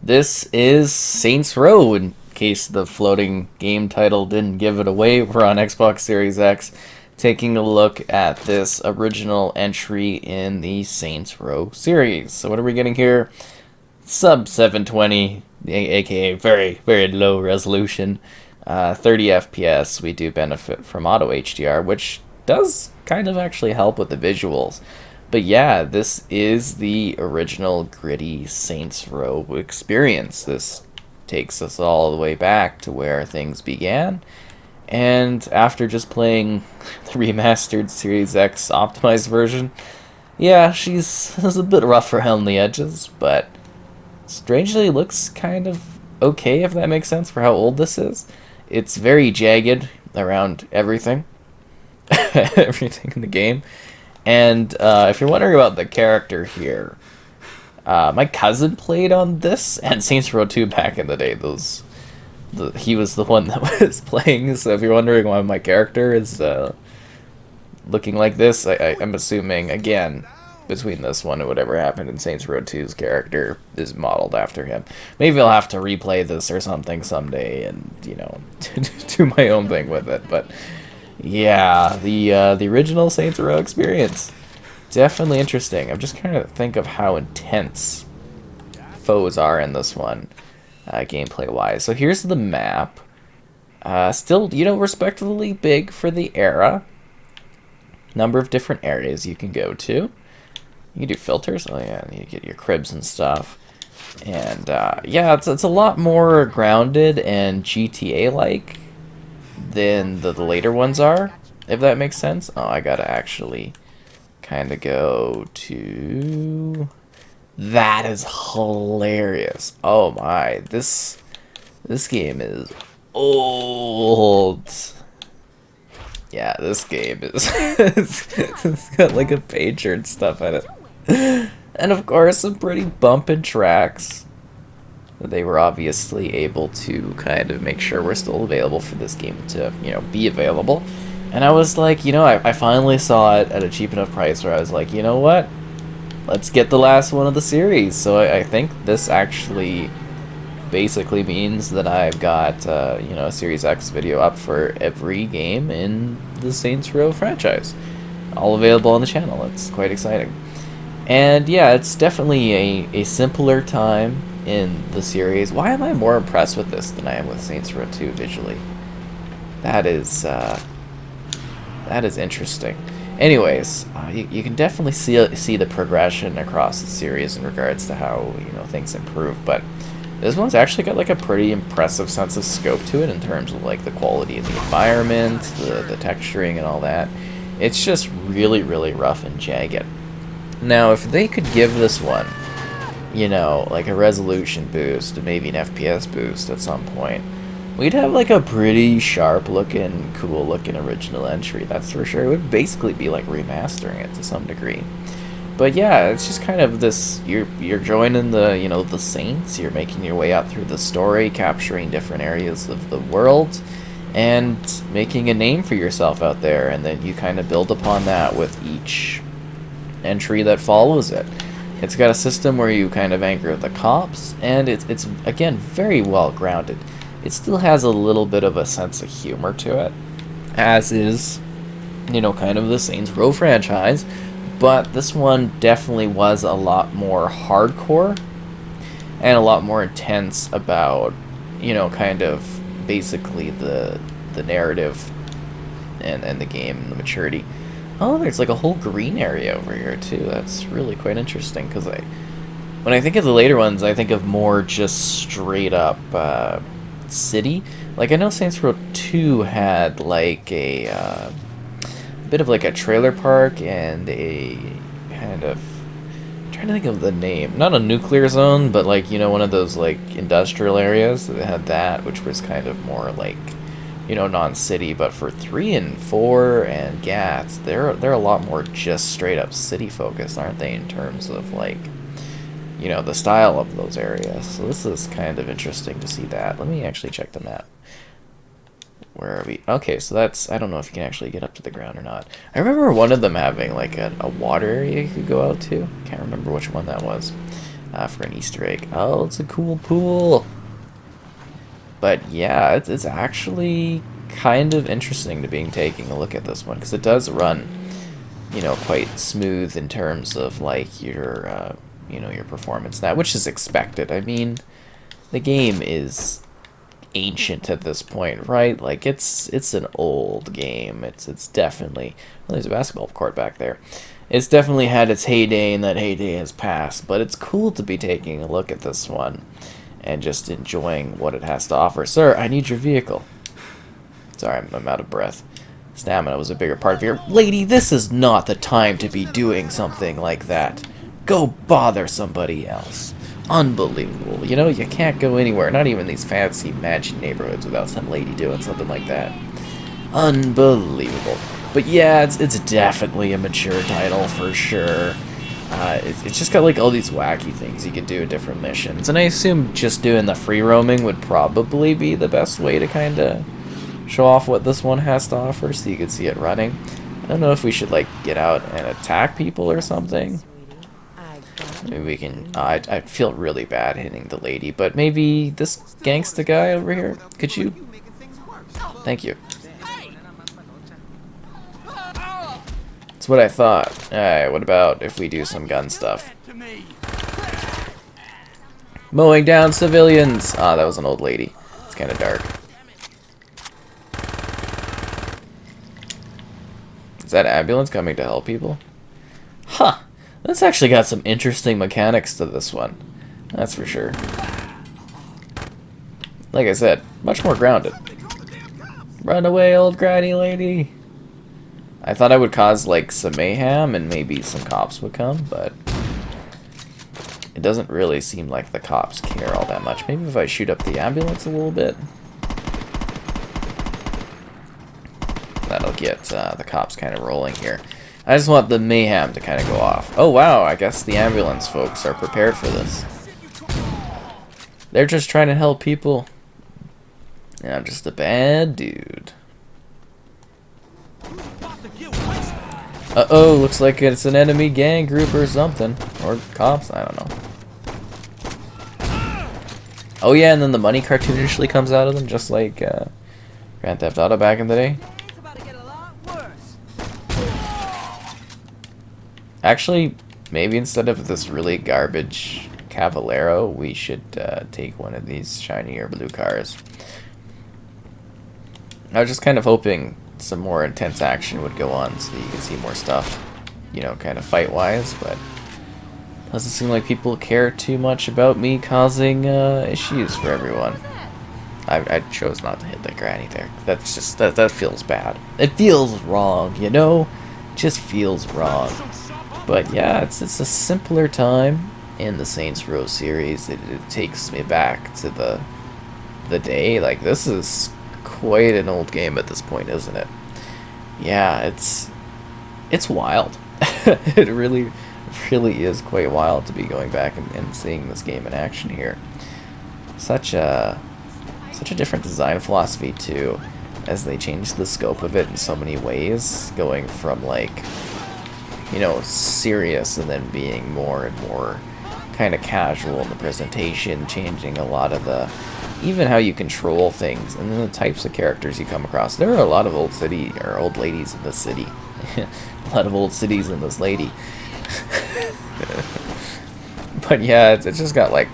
This is Saints Row, in case the floating game title didn't give it away. We're on Xbox Series X, taking a look at this original entry in the Saints Row series. So what are we getting here? Sub 720, aka very, very low resolution, 30 FPS. We do benefit from auto HDR, which does kind of actually help with the visuals. But yeah, this is the original gritty Saints Row experience. This takes us all the way back to where things began. And after just playing the remastered Series X optimized version, yeah, she's a bit rough around the edges, but strangely looks kind of okay, if that makes sense, for how old this is. It's very jagged around everything. Everything in the game. And if you're wondering about the character here, my cousin played on this and Saints Row 2 back in the day. He was the one that was playing. So if you're wondering why my character is looking like this, I'm assuming, again, between this one and whatever happened in Saints Row 2's character is modeled after him. Maybe I'll have to replay this or something someday and, you know, do my own thing with it. But yeah, the original Saints Row experience, definitely interesting. I'm just trying to think of how intense foes are in this one, gameplay wise. So here's the map. Still, you know, respectively big for the era. Number of different areas you can go to. You can do filters. Oh yeah, you get your cribs and stuff. And yeah, it's a lot more grounded and GTA like than the later ones are, if that makes sense. Oh, I gotta actually kind of go to... That is hilarious. Oh my, this game is old. Yeah, this game is... it's got like a pager and stuff in it. And of course, some pretty bumpin' tracks. They were obviously able to kind of make sure we're still available for this game to, you know, be available. And I was like, you know, I finally saw it at a cheap enough price where I was like, you know what? Let's get the last one of the series. So I think this actually basically means that I've got, you know, a Series X video up for every game in the Saints Row franchise. All available on the channel. It's quite exciting. And yeah, it's definitely a simpler time in the series. Why am I more impressed with this than I am with Saints Row 2 visually? That is interesting. Anyways, you can definitely see the progression across the series in regards to how, you know, things improve. But this one's actually got like a pretty impressive sense of scope to it in terms of like the quality of the environment, the texturing, and all that. It's just really, really rough and jagged. Now, if they could give this one, you know, like a resolution boost and maybe an FPS boost at some point, we'd have like a pretty sharp looking, cool looking original entry, that's for sure. It would basically be like remastering it to some degree. But yeah, it's just kind of this, you're joining the, you know, the Saints, you're making your way out through the story, capturing different areas of the world, and making a name for yourself out there, and then you kind of build upon that with each entry that follows it. It's got a system where you kind of anchor the cops, and it's again very well grounded. It still has a little bit of a sense of humor to it, as is, you know, kind of the Saints Row franchise, but this one definitely was a lot more hardcore and a lot more intense about, you know, kind of basically the narrative and the game and the maturity. Oh, there's like a whole green area over here too. That's really quite interesting, because when I think of the later ones, I think of more just straight up city. Like I know Saints Row 2 had like a bit of like a trailer park and a kind of, I'm trying to think of the name. Not a nuclear zone, but like, you know, one of those like industrial areas that had that, which was kind of more like, you know, non-city. But for 3 and 4 and GATS, they're a lot more just straight up city focused, aren't they, in terms of like, you know, the style of those areas. So this is kind of interesting to see that. Let me actually check the map. Where are we? Okay, so that's, I don't know if you can actually get up to the ground or not. I remember one of them having like a water area you could go out to. Can't remember which one that was. for an Easter egg. Oh, it's a cool pool. But yeah, it's actually kind of interesting to being taking a look at this one, because it does run, you know, quite smooth in terms of like your you know, your performance now, which is expected. I mean, the game is ancient at this point, right? Like it's an old game. It's definitely, well, there's a basketball court back there. It's definitely had its heyday, and that heyday has passed, but it's cool to be taking a look at this one and just enjoying what it has to offer. Sir, I need your vehicle. Sorry, I'm out of breath. Stamina was a bigger part of your... Lady, this is not the time to be doing something like that. Go bother somebody else. Unbelievable. You know, you can't go anywhere, not even these fancy mansion neighborhoods, without some lady doing something like that. Unbelievable. But yeah, it's definitely a mature title for sure. It's just got like all these wacky things you can do in different missions, and I assume just doing the free roaming would probably be the best way to kind of show off what this one has to offer, so you can see it running. I don't know if we should like get out and attack people or something. Maybe we can. I feel really bad hitting the lady, but maybe this gangsta guy over here. Could you? Thank you. That's what I thought. Alright, what about if we do some gun stuff? Mowing down civilians! Ah, that was an old lady. It's kind of dark. Is that ambulance coming to help people? Huh! That's actually got some interesting mechanics to this one. That's for sure. Like I said, much more grounded. Run away, old granny lady! I thought I would cause like some mayhem and maybe some cops would come, but it doesn't really seem like the cops care all that much. Maybe if I shoot up the ambulance a little bit, that'll get the cops kind of rolling here. I just want the mayhem to kind of go off. Oh wow, I guess the ambulance folks are prepared for this. They're just trying to help people. And I'm just a bad dude. Uh-oh, looks like it's an enemy gang group or something. Or cops, I don't know. Oh yeah, and then the money cartoonishly comes out of them, just like Grand Theft Auto back in the day. Actually, maybe instead of this really garbage Cavalero, we should take one of these shiny or blue cars. I was just kind of hoping some more intense action would go on so you could see more stuff, you know, kind of fight-wise, but doesn't seem like people care too much about me causing issues for everyone. I chose not to hit the granny there. That's just, that feels bad. It feels wrong, you know? It just feels wrong. But yeah, it's a simpler time in the Saints Row series. It takes me back to the day. Like, this is quite an old game at this point, isn't it? Yeah, it's wild. It really is quite wild to be going back and seeing this game in action here. Such a different design philosophy too, as they change the scope of it in so many ways, going from like, you know, serious and then being more and more kind of casual in the presentation, changing a lot of the, even how you control things, and then the types of characters you come across. There are a lot of old ladies in this city. A lot of old cities in this lady. But yeah, it's just got like,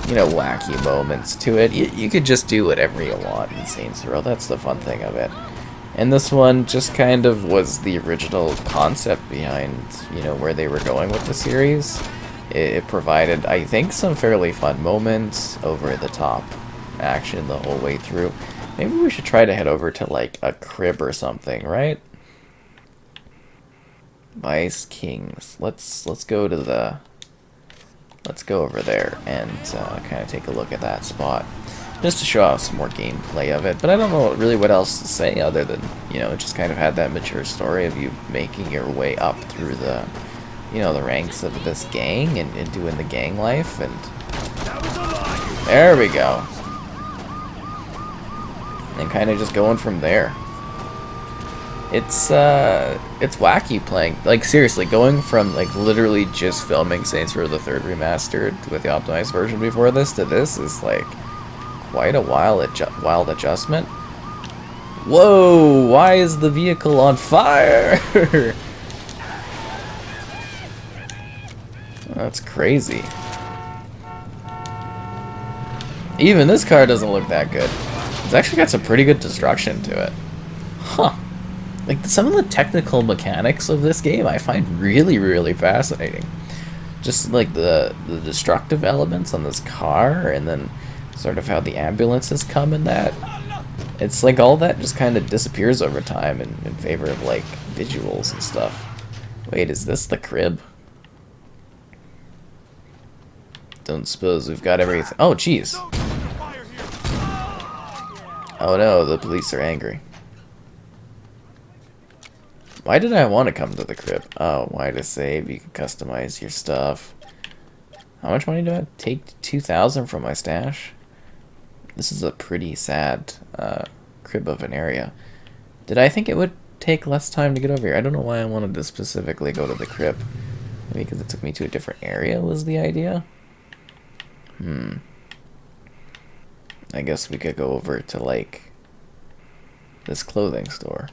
you know, wacky moments to it. You could just do whatever you want in Saints Row. That's the fun thing of it. And this one just kind of was the original concept behind, you know, where they were going with the series. It provided, I think, some fairly fun moments, over the top action the whole way through. Maybe we should try to head over to like a crib or something, right? Vice Kings. Let's go to the, let's go over there and kind of take a look at that spot, just to show off some more gameplay of it. But I don't know really what else to say other than, you know, it just kind of had that mature story of you making your way up through the, you know, the ranks of this gang and doing the gang life, and there we go. And kind of just going from there. It's wacky playing, like, seriously, going from, like, literally just filming Saints Row the Third Remastered with the optimized version before this to this is, like, quite a wild adjustment. Whoa, why is the vehicle on fire? That's crazy. Even this car doesn't look that good. It's actually got some pretty good destruction to it. Huh. Like, some of the technical mechanics of this game I find really, really fascinating. Just, like, the destructive elements on this car, and then sort of how the ambulances come in that. It's like all that just kind of disappears over time in favor of, like, visuals and stuff. Wait, is this the crib? Don't suppose we've got everything. Oh, jeez. Oh no, the police are angry. Why did I want to come to the crib? Oh, why to save? You can customize your stuff. How much money do I take? 2,000 from my stash? This is a pretty sad crib of an area. Did I think it would take less time to get over here? I don't know why I wanted to specifically go to the crib. Maybe because it took me to a different area was the idea? I guess we could go over to, like, this clothing store.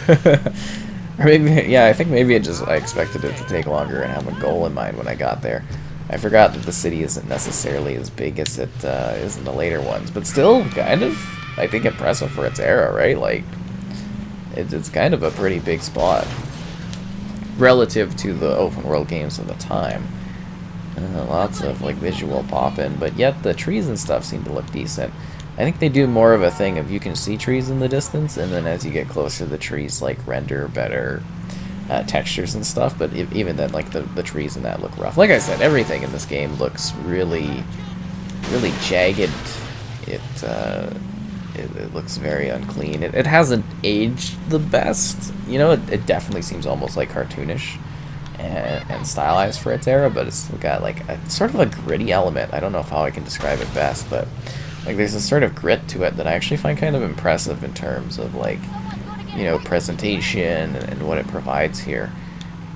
Or maybe, yeah, I think maybe I expected it to take longer and have a goal in mind when I got there. I forgot that the city isn't necessarily as big as it is in the later ones, but still kind of, I think, impressive for its era, right? Like, it's kind of a pretty big spot relative to the open world games of the time. Lots of, like, visual pop-in, but yet the trees and stuff seem to look decent. I think they do more of a thing of you can see trees in the distance, and then as you get closer, the trees, like, render better textures and stuff, but even then, like, the trees in that look rough. Like I said, everything in this game looks really, really jagged. It looks very unclean. It hasn't aged the best. You know, it definitely seems almost, like, cartoonish and stylized for its era, but it's got, like, sort of a gritty element. I don't know how I can describe it best, but, like, there's a sort of grit to it that I actually find kind of impressive in terms of, like, you know, presentation and what it provides here.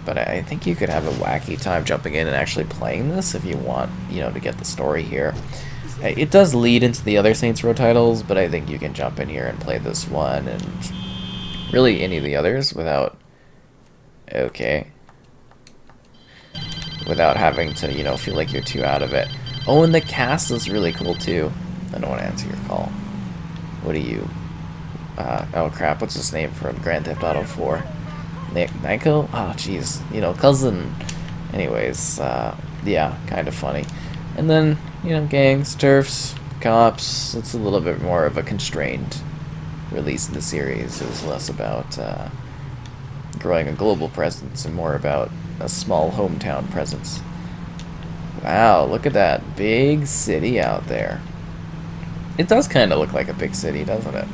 But I think you could have a wacky time jumping in and actually playing this if you want, you know, to get the story here. It does lead into the other Saints Row titles, but I think you can jump in here and play this one and really any of the others without without having to, you know, feel like you're too out of it. Oh, and the cast is really cool too. I don't want to answer your call. What are you? Oh crap, what's his name from Grand Theft Auto 4? Nico? Oh jeez, you know, cousin. Anyways, yeah, kind of funny. And then, you know, gangs, turfs, cops. It's a little bit more of a constrained release in the series. It was less about growing a global presence and more about a small hometown presence. Wow, look at that big city out there. It does kind of look like a big city, doesn't it?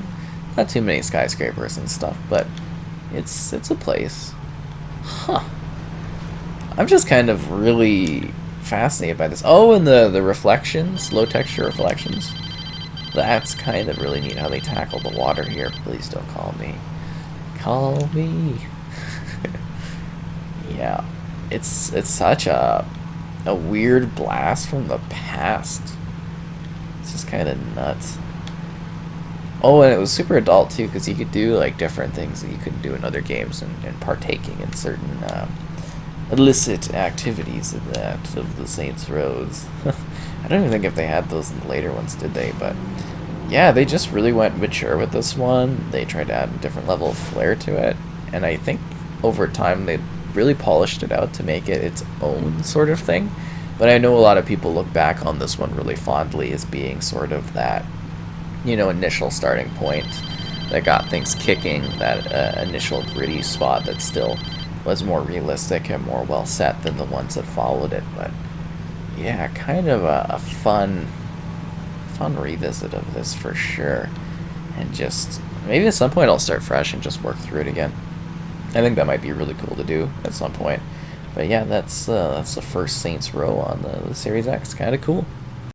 Not too many skyscrapers and stuff, but it's a place. Huh. I'm just kind of really fascinated by this. Oh, and the reflections, low texture reflections. That's kind of really neat how they tackle the water here. Please don't call me. Call me. Yeah. It's such a weird blast from the past. It's just kind of nuts. Oh, and it was super adult too, because you could do, like, different things that you couldn't do in other games, and partaking in certain illicit activities of the Saints Rows. I don't even think if they had those in the later ones, did they? But yeah, they just really went mature with this one. They tried to add a different level of flair to it, and I think over time they really polished it out to make it its own sort of thing. But I know a lot of people look back on this one really fondly as being sort of that, you know, initial starting point that got things kicking, that initial gritty spot that still was more realistic and more well set than the ones that followed it. But yeah, kind of a fun revisit of this for sure. And just maybe at some point I'll start fresh and just work through it again. I think that might be really cool to do at some point. But yeah, that's the first Saints Row on the Series X. Kind of cool.